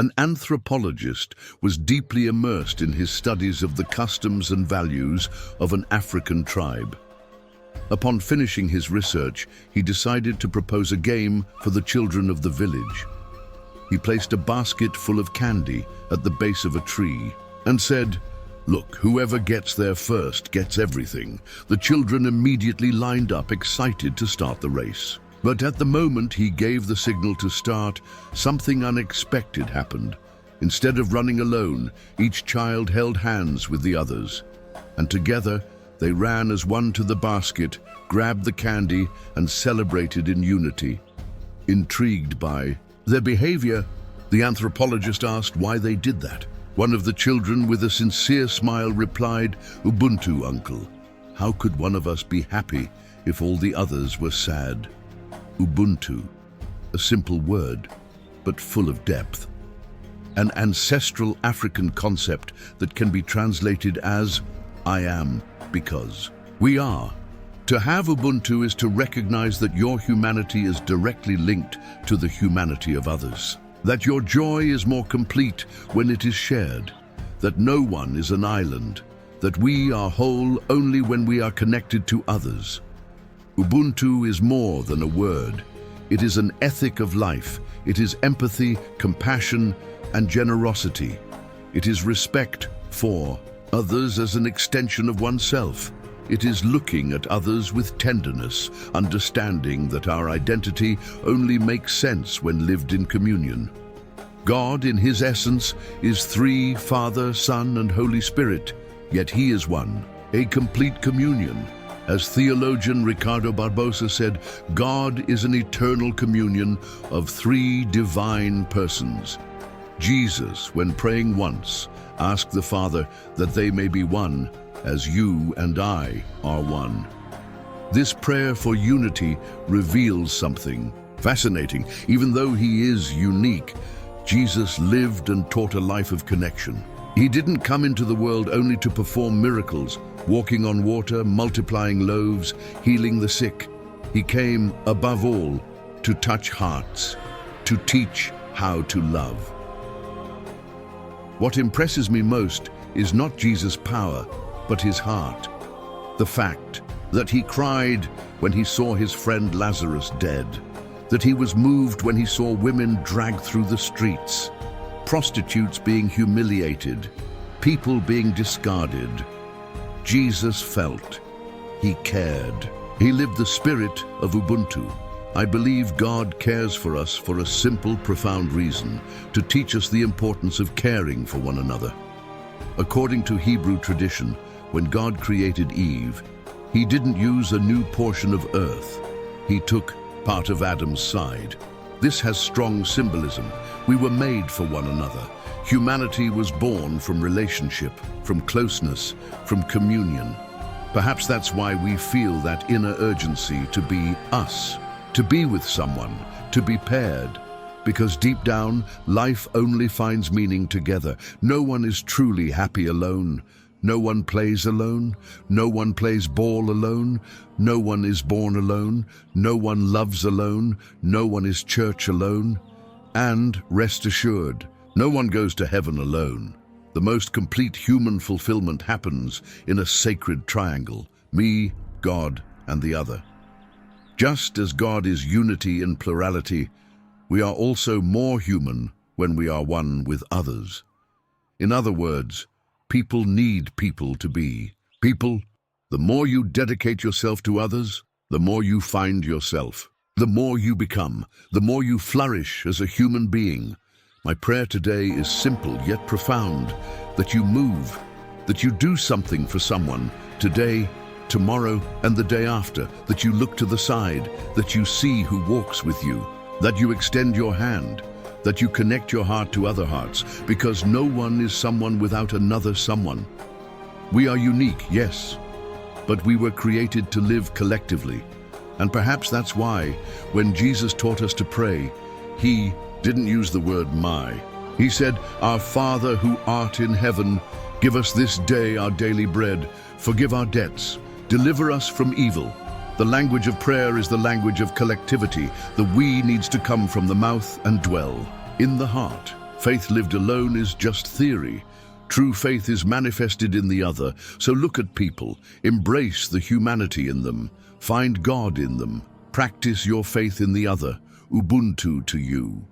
An anthropologist was deeply immersed in his studies of the customs and values of an African tribe. Upon finishing his research, he decided to propose a game for the children of the village. He placed a basket full of candy at the base of a tree and said, "Look, whoever gets there first gets everything." The children immediately lined up, excited to start the race. But at the moment he gave the signal to start, something unexpected happened. Instead of running alone, each child held hands with the others, and together they ran as one to the basket, grabbed the candy, and celebrated in unity. Intrigued by their behavior, the anthropologist asked why they did that. One of the children, with a sincere smile, replied, "Ubuntu, uncle. How could one of us be happy if all the others were sad?" Ubuntu, a simple word, but full of depth. An ancestral African concept that can be translated as "I am because we are." To have Ubuntu is to recognize that your humanity is directly linked to the humanity of others, that your joy is more complete when it is shared, that no one is an island, that we are whole only when we are connected to others. Ubuntu is more than a word. It is an ethic of life. It is empathy, compassion, and generosity. It is respect for others as an extension of oneself. It is looking at others with tenderness, understanding that our identity only makes sense when lived in communion. God, in his essence, is three: Father, Son, and Holy Spirit, yet he is one, a complete communion. As theologian Ricardo Barbosa said, God is an eternal communion of three divine persons. Jesus, when praying once, asked the Father that they may be one, as you and I are one. This prayer for unity reveals something fascinating. Even though he is unique, Jesus lived and taught a life of connection. He didn't come into the world only to perform miracles, walking on water, multiplying loaves, healing the sick. He came, above all, to touch hearts, to teach how to love. What impresses me most is not Jesus' power, but his heart. The fact that he cried when he saw his friend Lazarus dead, that he was moved when he saw women dragged through the streets, prostitutes being humiliated, people being discarded. Jesus felt, he cared. He lived the spirit of Ubuntu. I believe God cares for us for a simple, profound reason, to teach us the importance of caring for one another. According to Hebrew tradition, when God created Eve, he didn't use a new portion of earth. He took part of Adam's side. This has strong symbolism. We were made for one another. Humanity was born from relationship, from closeness, from communion. Perhaps that's why we feel that inner urgency to be us, to be with someone, to be paired. Because deep down, life only finds meaning together. No one is truly happy alone. No one plays alone. No one plays ball alone. No one is born alone. No one loves alone. No one is church alone. And rest assured, no one goes to heaven alone. The most complete human fulfillment happens in a sacred triangle: me, God, and the other. Just as God is unity in plurality, we are also more human when we are one with others. In other words, people need people to be people. The more you dedicate yourself to others, the more you find yourself. The more you become, the more you flourish as a human being. My prayer today is simple yet profound, that you move, that you do something for someone today, tomorrow, and the day after, that you look to the side, that you see who walks with you, that you extend your hand, that you connect your heart to other hearts, because no one is someone without another someone. We are unique, yes, but we were created to live collectively. And perhaps that's why, when Jesus taught us to pray, he didn't use the word my. He said, "Our Father who art in heaven, give us this day our daily bread. Forgive our debts. Deliver us from evil." The language of prayer is the language of collectivity. The we needs to come from the mouth and dwell in the heart. Faith lived alone is just theory. True faith is manifested in the other. So look at people, embrace the humanity in them, find God in them, practice your faith in the other. Ubuntu to you.